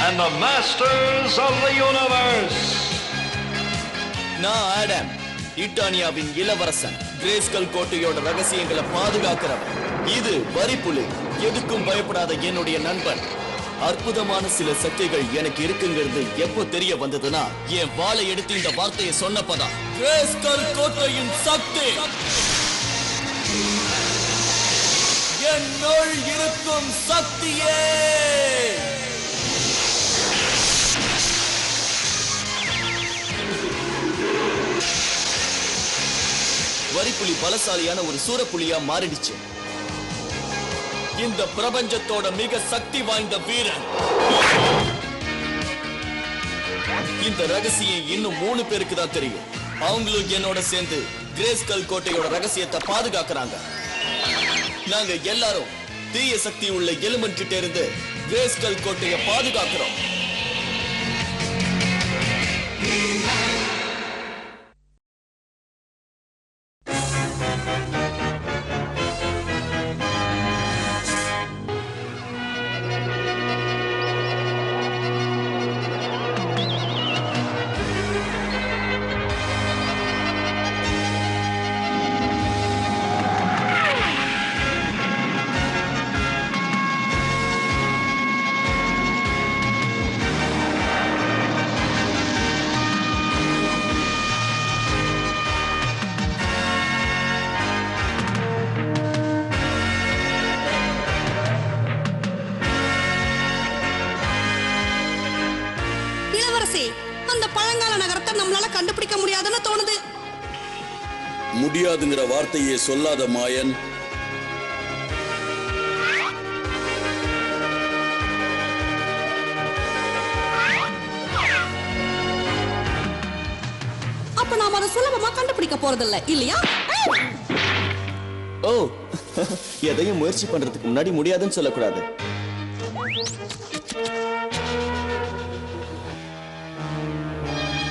and the masters of the universe. நான் Adam, இட்டானியாவின் இளவரசன், greyscale கோட்டையோட ரகசியங்களை பாதுகாக்கிறவன். இது வரிப்புலி, எதுக்கும் பயப்படாத என்னுடைய நண்பன். அற்புதமான சில சக்திகள் எனக்கு இருக்குங்கிறது எப்போ தெரிய வந்ததுன்னா, என் வாளை எடுத்து இந்த வார்த்தையை சொன்னப்பதான். கிரேஸ்கல் கோட்டையின் சக்தி என்னுள் இருக்கும் சக்தியே. வரிப்புலி பலசாலியான ஒரு சூரப்புலியா மாறிடுச்சு. இந்த பிரபஞ்சத்தோட மிக சக்தி வாய்ந்த வீரன். இந்த ரகசியம் இன்னும் 3 பேருக்கு தான் தெரியும். அவங்களும் என்னோட சேர்ந்து கிரேஸ்கல் கோட்டையோட ரகசியத்தை பாதுகாக்கிறாங்க. நாங்க எல்லாரும் தீய சக்தி உள்ள எலிமெண்ட் கிட்ட இருந்து கிரேஸ்கல் கோட்டையை பாதுகாக்கிறோம். அந்த பழங்கால நகரத்தை நம்மளால கண்டுபிடிக்க முடியாதுன்னு தோணுது. முடியாதுங்கிற வார்த்தையை சொல்லாத மாயன். அப்ப நாம அதை சுலபமா கண்டுபிடிக்க போறதில்ல இல்லையா? ஓ, எதையும் முயற்சி பண்றதுக்கு முன்னாடி முடியாதுன்னு சொல்லக்கூடாது.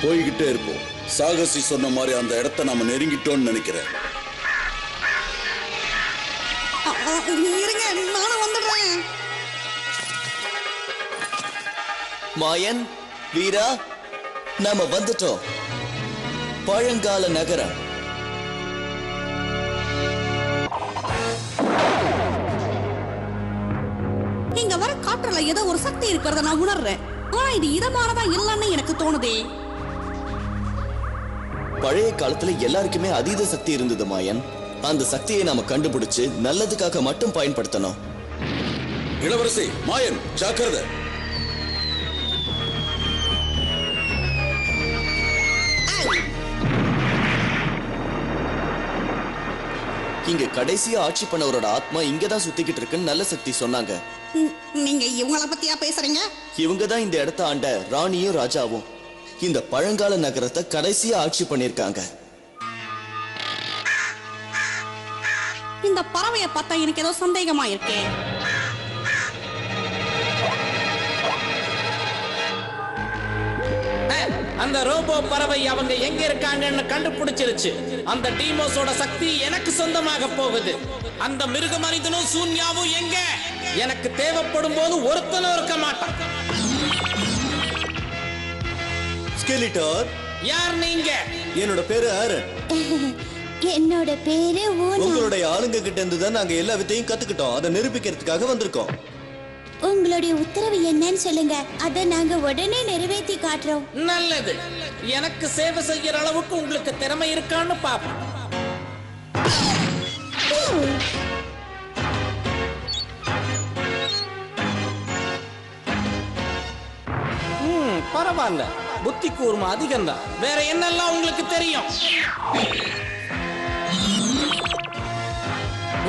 போய்கிட்டே இருப்போம். சாகசி சொன்ன மாதிரி அந்த இடத்தை நாம நெருங்கிட்டோம்னு நினைக்கிறேன். இருங்க, நானும் வந்துடுறேன். மாயன், வீரா, நாம வந்துட்டோம். பழங்கால நகரம். இங்க வர காற்றுல ஏதோ ஒரு சக்தி இருக்கிறத நான் உணர்றேன். ஆனா இது இதமானதா இல்லன்னு எனக்கு தோணுதே. பழைய காலத்துல எல்லாருக்குமே அதீத சக்தி இருந்தது மாயன். அந்த சக்தியை நாம கண்டுபிடிச்சு நல்லதுக்காக மட்டும் பயன்படுத்தணும். இளவரசி, மாயன் ஜாக்கிரதை. இங்க கடைசியா ஆட்சி பண்ணவரோட ஆத்மா இங்கதான் சுத்திக்கிட்டு இருக்குன்னு நல்ல சக்தி சொன்னாங்க. நீங்க இவங்கள பத்தியா பேசுறீங்க? இவங்கதான் இந்த இடத்த ஆண்ட ராணியும் ராஜாவும். இந்த பழங்கால நகரத்தை கடைசியா ஆட்சி பண்ணிருக்காங்க. இந்த பறவையை பார்த்தா எனக்கு ஏதோ சந்தேகமா இருக்கே. அந்த ரோபோ பறவை அவங்க எங்க இருக்காங்கன்னு கண்டுபிடிச்சிருச்சு. அந்த டீமோஸோட சக்தி எனக்கு சொந்தமாக போகுது. அந்த மிருக மனிதனும் சூன்யாவும் எங்க? எனக்கு தேவைப்படும் போது ஒருத்தனும் இருக்க மாட்டான். ஸ்கெலிட்டர், யார் நீங்க? என்னோட பேரு ஆரன். என்னோட பேரு ஓனா. உங்களுடைய ஆளுங்க கிட்ட இருந்து தான் நாங்க எல்லா வித்தையும் கத்துக்கிட்டோம். அதை நிரூபிக்கிறதுக்காக வந்திருக்கோம். உங்களுடைய உத்தரவு என்னன்னு சொல்லுங்க, அதை நாங்க உடனே நிறைவேற்றி காட்டுறோம். நல்லது. எனக்கு சேவை செய்யற அளவுக்கு உங்களுக்கு திறமை இருக்கான்னு பாப்போம். பரவாயில்ல, புத்தி கூர்மை அதிகம்தான். வேற என்னெல்லாம் உங்களுக்கு தெரியும்?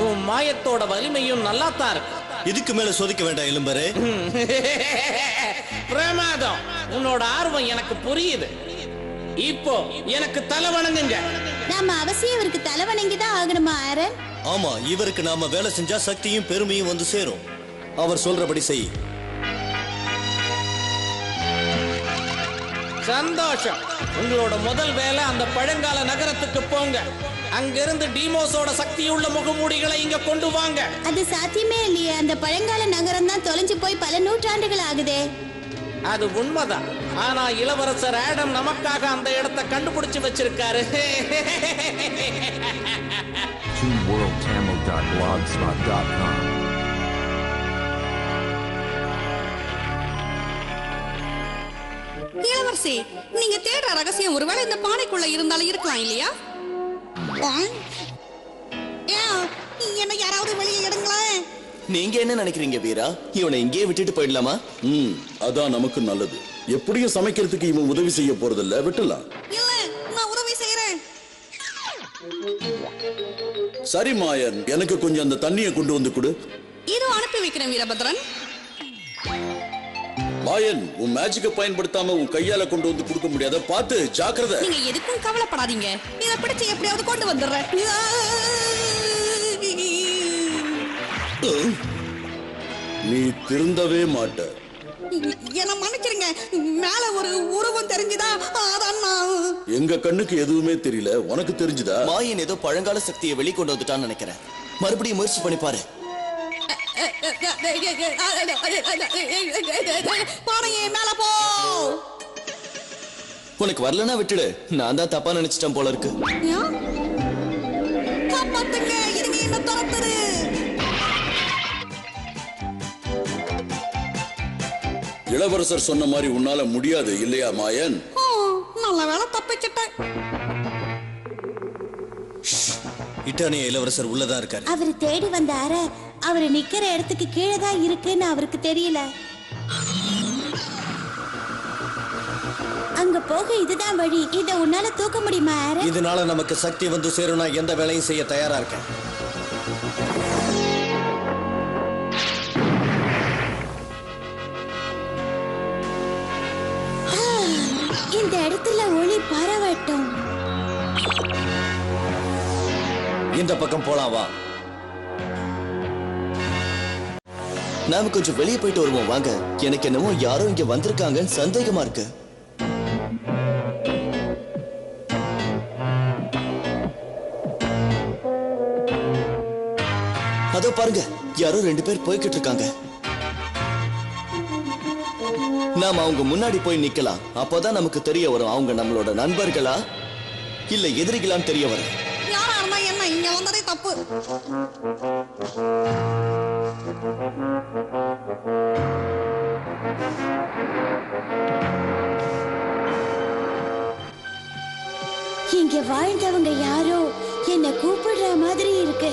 உன் மாயத்தோட வலிமையும் நல்லாத்தான் இருக்கு. இதுக்கு மேல சோதிக்க வேண்டாம் எலும்பரே. பிரமாதம். உன்னோட ஆர்வம் எனக்கு புரியுது. இப்போ எனக்கு தலை வணங்குங்க. நாம அவசியம் இவருக்கு தலை வணங்கிதான் ஆகணுமா ஆரன்? ஆமா, இவருக்கு நாம வேலை செஞ்சா சக்தியும் பெருமையும் வந்து சேரும். அவர் சொல்றபடி செய். சந்தோஷம். உங்களோட முதல் வேலை அந்த பழங்கால நகரத்துக்கு போங்க. அங்கிருந்து டீமோஸோட சக்தியுள்ள முகமூடிகளை இங்க கொண்டு வாங்க. அது சாத்தியமே இல்லையே. அந்த பழங்கால நகரம் தான் தொலைஞ்சு போய் பல நூற்றாண்டுகள் ஆகுதே. அது உண்மைதான். ஆனா இளவரசர் ஆடம் நமக்காக அந்த இடத்தை கண்டுபிடிச்சு வச்சிருக்காரு. ToonWorldTamil.blogspot.com இளவரசி, நீங்க தேடுற ரகசியம் ஒருவேளை இந்த பானைக்குள்ள இருந்தாலும் இருக்கலாம் இல்லையா? என்ன யாராவது வெளியே எடுங்களேன். நீங்க என்ன நினைக்கிறீங்க வீரா? இவனை இங்கேயே விட்டுட்டு போயிடலாமா? அதான் நமக்கு நல்லது. எப்படியும் சமைக்கிறதுக்கு இவன் உதவி செய்ய போறதில்ல, விட்டுலாம். இல்ல, நான் உதவி செய்யறேன். சரி மாயன், எனக்கு கொஞ்சம் அந்த தண்ணியை கொண்டு வந்து கொடு. இதோ அனுப்பி வைக்கிறேன் வீரபத்ரன். மாயன், உன் மேஜிக்கை பயன்படுத்தாம உன் கையால கொண்டு வந்து கொடுக்க முடியாத, பார்த்து ஜாக்கிரதை. நீங்க எதுக்கும் கவலைப்படாதீங்க, இதை பிடிச்சு எப்படியாவது கொண்டு வந்துடுறேன். நீ திருந்தவே மாட்ட. என்ன மன்னிச்சிருங்க, மேல ஒரு உருவம் தெரிஞ்சுதா? அதான் நான். எங்க கண்ணுக்கு எதுவுமே தெரியல, உனக்கு தெரிஞ்சுதா? மாயன் ஏதோ பழங்கால சக்தியை வெளிக்கொண்டு வந்துட்டான்னு நினைக்கிறேன். மறுபடியும் முயற்சி பண்ணி பாரு. பானையே மேல போ. உனக்கு வரலன்னா விட்டுடு. நான் தான் தப்பா நினைச்சிட்டேன் போல இருக்கு. காப்பாத்துங்க, இதுங்க என்ன துரத்துது. இளவரசர் சொன்ன மாதிரி உன்னால முடியாது இல்லையா மாயன்? நல்ல வேலை தப்பிச்சிட்டேன். இட்டானிய இளவரசர் உள்ளதான் இருக்காரு. அவர் தேடி வந்த அறை அவர் நிக்கிற இடத்துக்கு கீழே தான் இருக்குன்னு அவருக்கு தெரியல. அங்க போக இதுதான் வழி. இத உன்னால தூக்க முடியுமா அறை? இதனால நமக்கு சக்தி வந்து சேரும். நான் எந்த வேலையும் செய்ய தயாரா இருக்கேன். இந்த இடத்துல ஒளி பரவட்டும். இந்த பக்கம் போலாம் வா. நாம கொஞ்சம் வெளியே போயிட்டு வருவோம் வாங்க. எனக்கு என்னமோ யாரோ இங்க வந்திருக்காங்கன்னு சந்தேகமா இருக்கு. அதோ பாருங்க, யாரோ 2 பேர் போய்கிட்டு இருக்காங்க. நாம அவங்க முன்னாடி போய் நிக்கலாம். அப்போதான் நமக்கு தெரிய வரும் அவங்க நம்மளோட நண்பர்களா இல்ல எதிரிகளான்னு தெரிய வரும். யாரா இருந்தா என்ன, இங்க வந்ததே தப்பு. இங்க வாழ்ந்தவங்க யாரோ என்ன கூப்பிடுற மாதிரி இருக்கு.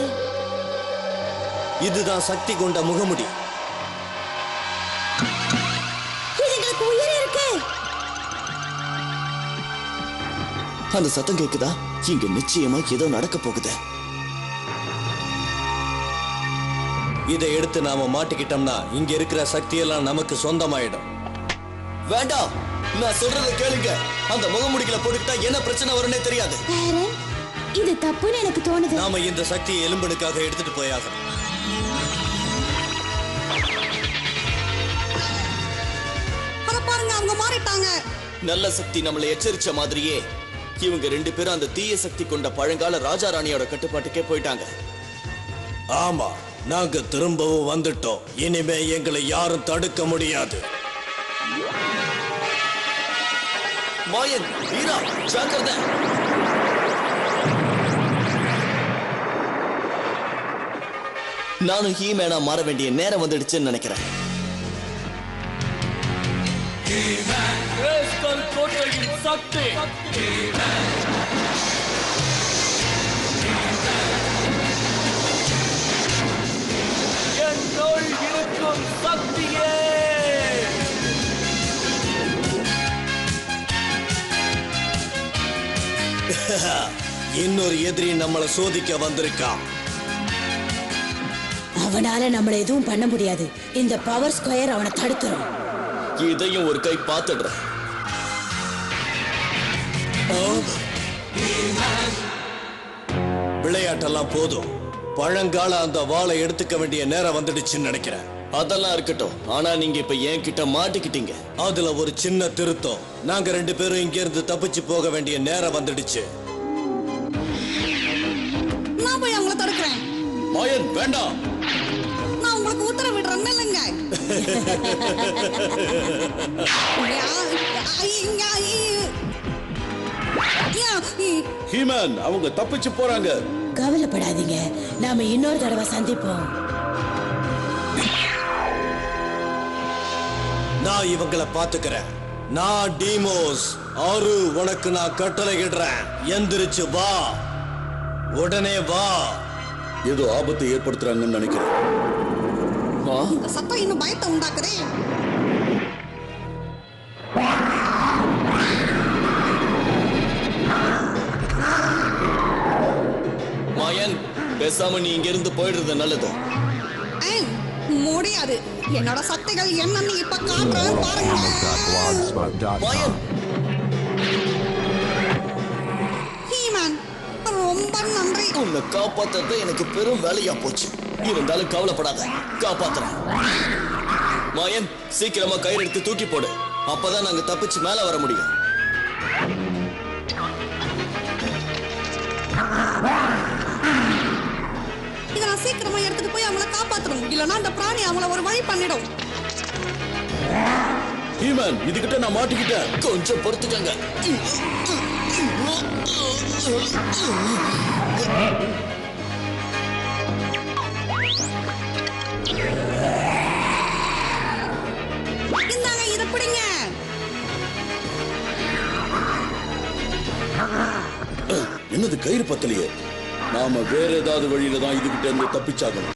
இதுதான் சக்தி கொண்ட முகமுடி. இதுங்களுக்கு உயிர் இருக்கு. அந்த சத்தம் கேக்குதா? இங்க நிச்சயமா ஏதோ நடக்க போகுது. இதை எடுத்து நாம மாட்டிக்கிட்டோம்னா இங்க இருக்கிற சக்தி எல்லாம் நமக்கு சொந்தமாயிடும். வேண்டாம், நான் சொல்றதை கேளுங்க. அந்த முகமுடிகளை போட்டுக்கிட்டா என்ன பிரச்சனை வரும்னே தெரியாது. இது தப்புன்னு எனக்கு தோணுது. நாம இந்த சக்தியை எலும்பனுக்காக எடுத்துட்டு போயாகணும். அத பாருங்க, அவங்க மாறிட்டாங்க. நல்ல சக்தி நம்மளை எச்சரிச்ச மாதிரியே இவங்க 2 பேரும் அந்த தீய சக்தி கொண்ட பழங்கால ராஜா ராணியோட கட்டுப்பாட்டுக்கே போயிட்டாங்க. ஆமா, நாங்க திரும்பவும் வந்துட்டோம். இனிமே எங்களை யாரும் தடுக்க முடியாது. மாயன், வீரா, ஜாக்கிரதை. நானும் ஹீமேனா மாற வேண்டிய நேரம் வந்துடுச்சுன்னு நினைக்கிறேன். சக்தி என்னுள் இருக்கும் சக்தியே. இன்னொரு எதிரி நம்மளை சோதிக்க வந்திருக்கான். அவனால நம்மள எதுவும் பண்ண முடியாது. இந்த பவர் ஸ்கொயர் அவனை தடுத்துரும். இதையும் ஒரு கை பார்த்துடுறேன். விளையாட்டெல்லாம் போதும். பழங்கால அந்த வாளை எடுத்துக்க வேண்டிய நேரம் வந்துடுச்சுன்னு நினைக்கிறேன். அதெல்லாம் இருக்கட்டும். ஆனா நீங்க இப்ப என் கிட்ட மாட்டிக்கிட்டீங்க. அதுல ஒரு சின்ன திருத்தம். நாங்க 2 பேரும் இங்க இருந்து தப்பிச்சு போக வேண்டிய நேரம் வந்துடுச்சு. நான் போய் அவங்கள தடுக்கிறேன். மாயன் வேண்டாம். நான் உங்களுக்கு உத்தரவிடுறேன் இல்லைங்க. ஹீமன் அவங்க தப்பிச்சு போறாங்க. கவலைப்படாதீங்க, நாம இன்னொரு தடவை சந்திப்போம். நான் இவங்களை பாத்துக்கிறேன். நான் டீமோஸ் ஆறு, உனக்கு நான் கட்டளையிடுறேன். எந்திரிச்சு வா, உடனே வா. ஏதோ ஆபத்தை ஏற்படுத்துறாங்கன்னு நினைக்கிறேன். இந்த சத்தம் இன்னும் பயத்தை உண்டாக்குதே. மாயன், பேசாம நீ இங்க இருந்து போயிடுறது நல்லது. முடியாது. என்னோட சக்திகள் என்னன்னு இப்ப காட்டுறேன் பாருங்க. மாயன், ஹீமன் ரொம்ப நன்றி. உன்னை காப்பாத்துறது எனக்கு பெரும் வேலையா போச்சு. இருந்தாலும் கவலைப்படாத, காப்பாத்துறேன். மாயன், சீக்கிரமா கயிறு எடுத்து தூக்கி போடு. அப்பதான் நாங்க தப்பிச்சு மேல வர முடியும். இதை நான் சீக்கிரமா எடுத்துட்டு போய் அவங்கள காப்பாத்தணும். இல்லைன்னா அந்த பிராணி அவங்கள ஒரு வழி பண்ணிடும். ஹீமன், இதுகிட்ட நான் மாட்டிக்கிட்டேன். கொஞ்சம் பொறுத்துக்கங்க. இந்தாங்க, இதை பிடிங்க. என்னது கயிறு பத்தலையே? நாம வேற ஏதாவது வழியில தான் இதுகிட்ட இருந்து தப்பிச்சாகணும்.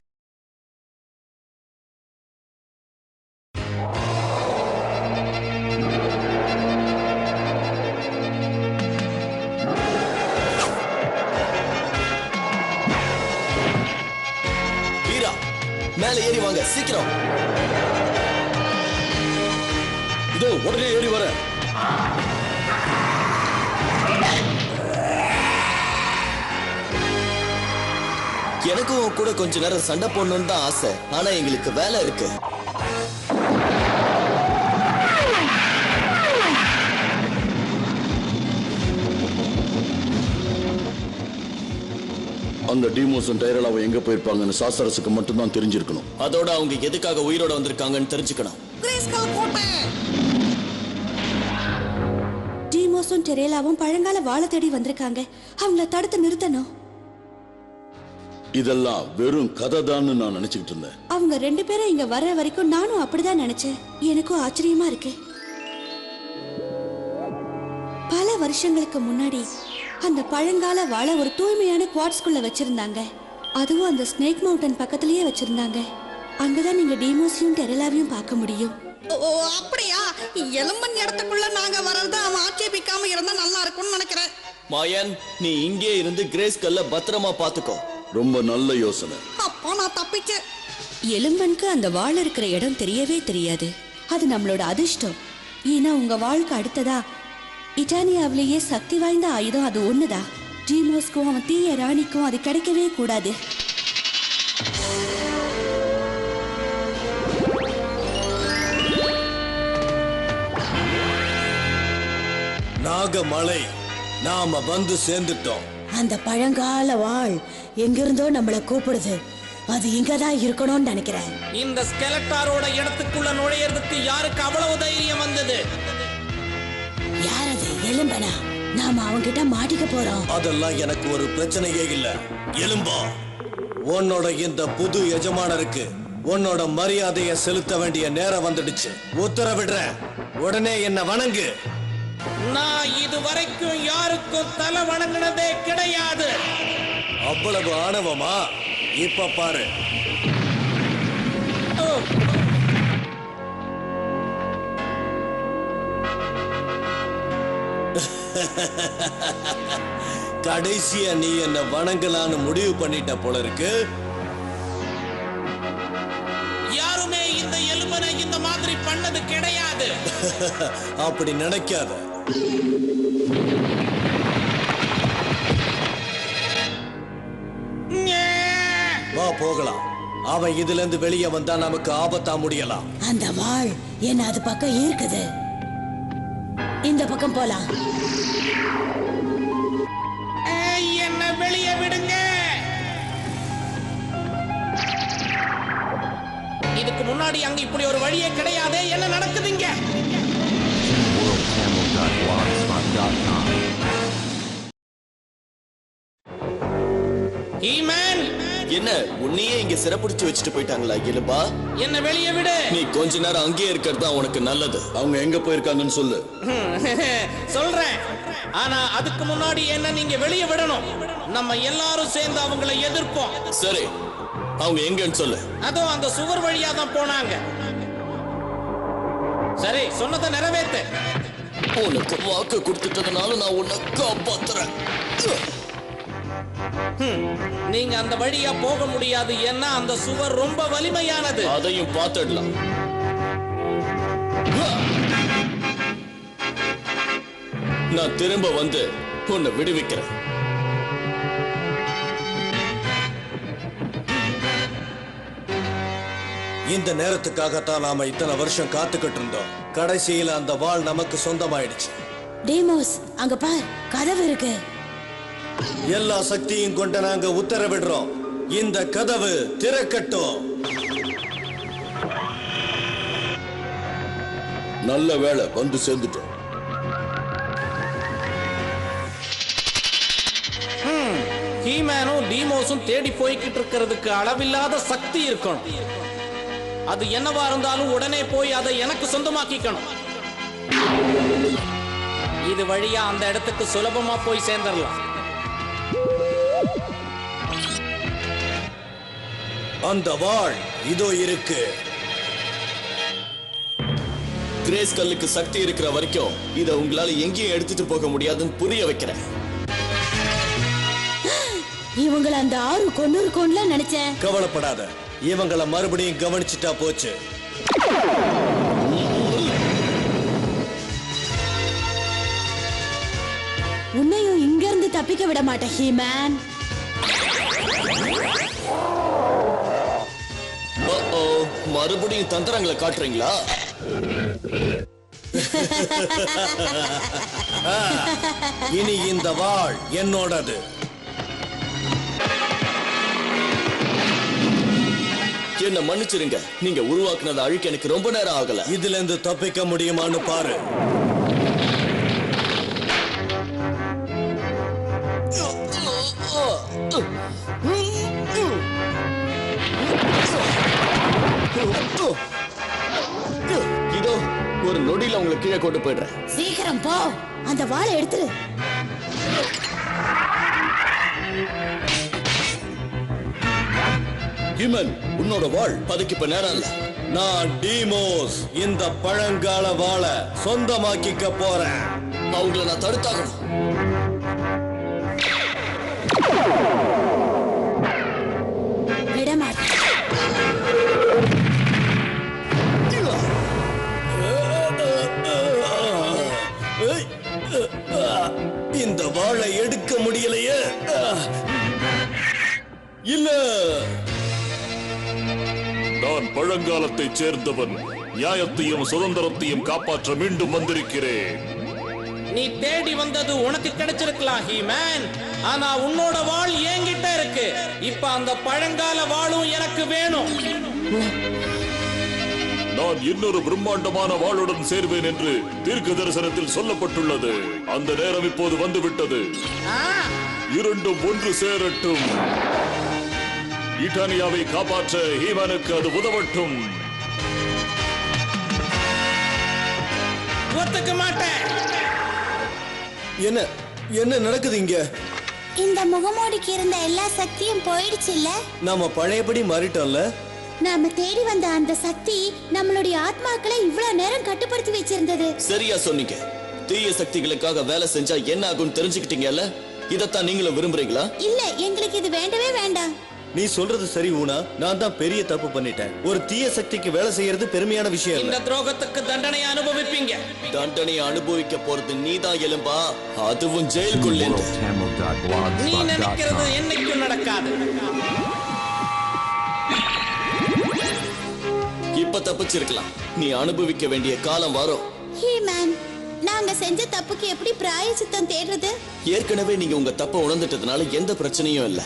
வீரா, மேல ஏறி வாங்க சீக்கிரம். இதோ உடனே ஏறி வர. எனக்கும் கூட கொஞ்ச நேரம் சண்டை போடணும்னு தான் ஆசை. ஆனா எங்களுக்கு வேலை இருக்கு. அந்த டீமோஸும் டைரலாவும் எங்க போயிருப்பாங்கன்னு சாசரஸுக்கு மட்டும்தான் தெரிஞ்சிருக்கணும். அதோட அவங்க எதுக்காக உயிரோட வந்திருக்காங்கன்னு தெரிஞ்சுக்கணும். கிரேஸ்கல் கோட்டை. டீமோஸும் டெரேலாவும் பழங்கால வாழ தேடி வந்திருக்காங்க. அவங்கள தடுத்து நிறுத்தணும். இதெல்லாம் வெறும் கதை தான் நான் நினைச்சுக்கிட்டு இருந்தேன். அவங்க 2 பேரும் இங்க வர்ற வரைக்கும் நானும் அப்படிதான் நினைச்சேன். எனக்கும் ஆச்சரியமா இருக்கு. பல வருஷங்களுக்கு முன்னாடி அந்த பழங்கால வாழை ஒரு தூய்மையான குவார்ட்ஸ்குள்ள வச்சிருந்தாங்க. அதுவும் அந்த ஸ்னேக் மவுண்டன் பக்கத்திலேயே வச்சிருந்தாங்க. அங்கதான் நீங்க டீமோஸையும் டெரேலாவையும் பார்க்க முடியும். ஓ அப்படியா? எலும்பன் இடத்துக்குள்ள நாங்க வர்றது அவன் ஆட்சேபிக்காம இருந்தா நல்லா இருக்கும்னு நினைக்கிறேன். மாயன், நீ இங்கே இருந்து கிரேஸ்கல்ல பத்திரமா பாத்துக்கோ. ரொம்ப நல்ல யோசனை. அப்போ நான் தப்பிச்சேன். எலும்பனுக்கு அந்த வாள் இருக்கிற இடம் தெரியவே தெரியாது. அது நம்மளோட அதிர்ஷ்டம். ஏன்னா உங்க வாழ்க்கை அடுத்ததா இட்டானியாவிலேயே சக்தி வாய்ந்த ஆயுதம் அது ஒண்ணுதான். டீமோஸ்க்கும் அவன் தீய ராணிக்கும் அது கிடைக்கவே கூடாது. நாகமலை, நாம வந்து சேர்ந்துட்டோம். அந்த பழங்கால வாள் எங்கிருந்தோ நம்மள கூப்பிடுது. அது இங்கதான் இருக்கணும்னு நினைக்கிறேன். இந்த ஸ்கெலட்டாரோட இடத்துக்குள்ள நுழையறதுக்கு யாருக்கு அவ்வளவு தைரியம் வந்தது? யார் அது? எலும்பனா? நாம அவங்கிட்ட மாட்டிக்க போறோம். அதெல்லாம் எனக்கு ஒரு பிரச்சனையே இல்ல. எலும்பா, உன்னோட இந்த புது எஜமானருக்கு உன்னோட மரியாதையை செலுத்த வேண்டிய நேரம் வந்துடுச்சு. உத்தரவிடுறேன், உடனே என்ன வணங்கு. நான் இதுவரைக்கும் யாருக்கும் தலை வணங்கினதே கிடையாது. அவ்வளவு ஆணவமா? இப்ப பாரு. கடைசியா நீ என்ன வணங்கலான்னு முடிவு பண்ணிட்ட போல இருக்கு. யாருமே இந்த எலும்பனை இந்த மாதிரி பண்ணது கிடையாது. அப்படி நினைக்காத. வா போகலாம். அவன் இதுல இருந்து வெளியே வந்தா நமக்கு ஆபத்தா முடியலாம். அந்த வாள் என்ன அது பக்கம் இருக்குது. இந்த பக்கம் போலாம். என்ன வெளியே விடுங்க. இதுக்கு முன்னாடி அங்க இப்படி ஒரு வழியே கிடையாது. என்ன நடக்குதுங்க? என்ன உன்னையே இங்க சிறப்பிடிச்சு வச்சுட்டு போயிட்டாங்களா எலும்பா? என்ன வெளியே விடு. நீ கொஞ்ச நேரம் அங்கேயே இருக்கிறது தான் உனக்கு நல்லது. அவங்க எங்க போயிருக்காங்கன்னு சொல்லு. சொல்றேன். ஆனா அதுக்கு முன்னாடி என்ன நீங்க வெளியே விடணும். நம்ம எல்லாரும் சேர்ந்து அவங்களை எதிர்ப்போம். சரி, அவங்க எங்கன்னு சொல்லு. அதோ அந்த சுவர் வழியா தான் போனாங்க. சரி, சொன்னதை நிறைவேத்து. உனக்கு வாக்கு கொடுத்துட்டதுனால நான் உன்னை காப்பாத்துறேன். நீங்க அந்த வழியா போக முடியாது. ஏன்னா அந்த சுவர் ரொம்ப வலிமையானது. அதையும் பார்த்துடலாம். நான் திரும்ப வந்து உன்னை விடுவிக்கிறேன். இந்த நேரத்துக்காகத்தான் நாம இத்தனை வருஷம் காத்துக்கிட்டு இருந்தோம். கடைசியில அந்த வாள் நமக்கு சொந்தமாயிடுச்சு. டீமோஸ், அங்க பார், கதவு இருக்கு. எல்லா சக்தியும் கொண்டு நாங்க உத்தரவிடுறோம், இந்த கதவு திறக்கட்டும். நல்ல வேளை வந்து சேர்ந்துட்டோம். ஹீமேனும் டீமோஸும் தேடி போய்கிட்டு இருக்கிறதுக்கு அளவில்லாத சக்தி இருக்கணும். அது என்னவா இருந்தாலும் உடனே போய் அதை எனக்கு சொந்தமாக்கிக்கணும். இது வழியா அந்த இடத்துக்கு சுலபமா போய் சேர்ந்துடலாம். அந்த வாள் இதோ இருக்கு. கிரேஸ் கல்லுக்கு சக்தி இருக்கிற வரைக்கும் இதை உங்களால எங்கேயும் எடுத்துட்டு போக முடியாதுன்னு புரிய வைக்கிறேன். இவங்கள அந்த ஆறு கொண்டு இருக்கும்ல நினைச்சேன். கவலைப்படாத, இவங்கள மறுபடியும் கவனிச்சுட்டா போச்சு. உன்னையும் இங்க இருந்து தப்பிக்க விட மாட்டேன் ஹீமேன். மறுபடியும் தந்திரங்களை காட்டுறீங்களா? இனி இந்த வாள் என்னோடது. என்ன மன்னிச்சிருங்க, நீங்க உருவாக்குனதை அழிக்க எனக்கு ரொம்ப நேரம் ஆகல. இதுல இருந்து தப்பிக்க முடியுமான்னு பாரு. இதோ ஒரு நொடியில உங்களை கீழே கொண்டு போயிடுறேன். சீக்கிரம் போ, அந்த வாளை எடுத்துரு. ஹிமன், உன்னோட வாள். அதுக்கு இப்ப நேரம் இல்ல. நான் டீமோஸ் இந்த பழங்கால வாளை சொந்தமாக்கிக்க போறேன். அவங்கள நான் தடுத்தாகணும். விட மாட்டேன். இந்த வாளை எடுக்க முடியலையே. இல்ல, நான் பழங்காலத்தைச் சேர்ந்தவன். நியாயத்தையும் சுதந்திரத்தையும் காப்பாற்ற மீண்டும் வந்திருக்கிறேன். நீ தேடி வந்தது உனக்கு கிடைச்சிருக்கலாம் ஹீமேன். ஆனா உன்னோட வாள் என்கிட்ட இருக்கு. இப்ப அந்த பழங்கால வாளும் எனக்கு வேணும். நான் இன்னொரு பிரம்மாண்டமான வாளுடன் சேர்வேன் என்று தீர்க்க தரிசனத்தில் சொல்லப்பட்டுள்ளது. அந்த நேரம் இப்போது வந்துவிட்டது. இரண்டும் ஒன்று சேரட்டும். ஈட்டானியாவை காப்பாற்ற ஹீமனுக்கு அது உதவட்டும். ஒத்துக்க மாட்டேன். என்ன என்ன நடக்குது இங்க? இந்த முகமூடிக்கு இருந்த எல்லா சக்தியும் போயிடுச்சு இல்ல? நாம பழையபடி மாறிட்டோம்ல. நாம தேடி வந்த அந்த சக்தி நம்மளுடைய ஆத்மாக்களை இவ்வளவு நேரம் கட்டுப்படுத்தி வச்சிருந்தது. சரியா சொன்னீங்க. தீய சக்திகளுக்காக வேலை செஞ்சா என்ன ஆகும்னு தெரிஞ்சுக்கிட்டீங்கல்ல? இதத்தான் நீங்களும் விரும்புறீங்களா? இல்ல, எங்களுக்கு இது வேண்டவே வேண்டாம். நீ சொல்றது சரி ஊனா. நான் தான் பெரிய தப்பு பண்ணிட்டேன். ஒரு தீய சக்திக்கு வேலை செய்யறது பெருமையான விஷயம் இந்த இல்ல. துரோகத்துக்கு தண்டனை அனுபவிப்பீங்க. தண்டனையை அனுபவிக்க போறது நீதான் எலும்பா, அதுவும் ஜெயிலுக்குள்ளே. நீ நினைக்கிறது என்னைக்கும் நடக்காது. இப்ப தப்பிச்சிருக்கலாம். நீ அனுபவிக்க வேண்டிய காலம் வரும். ஹீமேன், நாங்க செஞ்ச தப்புக்கு எப்படி பிராயச்சித்தம் தேடுறது? ஏற்கனவே நீங்க உங்க தப்ப உணர்ந்துட்டதுனால எந்த பிரச்சனையும் இல்ல.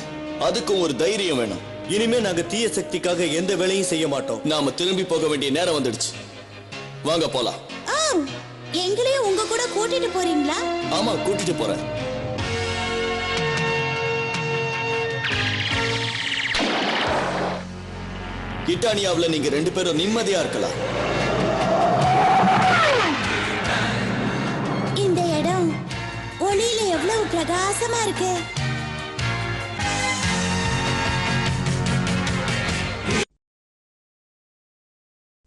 அதுக்கும் ஒரு தைரியம் வேணும். இனிமே நாங்க தீய சக்திக்காக எந்த வேலையும் செய்ய மாட்டோம். நாம திரும்பி போக வேண்டிய நேரம் வந்துடுச்சு. வாங்க போலாம். எங்களையும் உங்க கூட கூட்டிட்டு போறீங்களா? ஆமா, கூட்டிட்டு போறேன். கிட்டானியாவுல நீங்க 2 பேரும் நிம்மதியா இருக்கலாம். இந்த இடம் ஒளியில எவ்வளவு பிரகாசமா இருக்கு.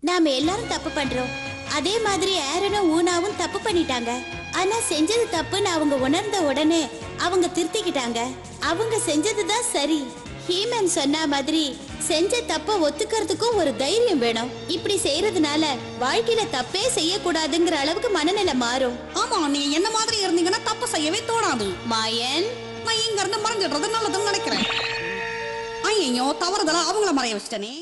நாம எல்லாரும் தப்பு பண்றோம். அதே மாதிரி ஆரனும் ஊனாவும் தப்பு பண்ணிட்டாங்க. ஆனா செஞ்சது தப்புன்னு அவங்க உணர்ந்த உடனே அவங்க திருத்திக்கிட்டாங்க. அவங்க செஞ்சதுதான் சரி. ஹீமன் சொன்ன மாதிரி செஞ்ச தப்ப ஒத்துக்கிறதுக்கும் ஒரு தைரியம் வேணும். இப்படி செய்யறதுனால வாழ்க்கையில தப்பே செய்யக்கூடாதுங்கிற அளவுக்கு மனநிலை மாறும். ஆமா, நீங்க என்ன மாதிரி இருந்தீங்கன்னா தப்பு செய்யவே தோணாது. மாயன், நான் இங்க இருந்து மறைஞ்சிடுறது நல்லதுன்னு நினைக்கிறேன். ஐயோ, தவறுதலா அவங்கள மறைய வச்சிட்டனே.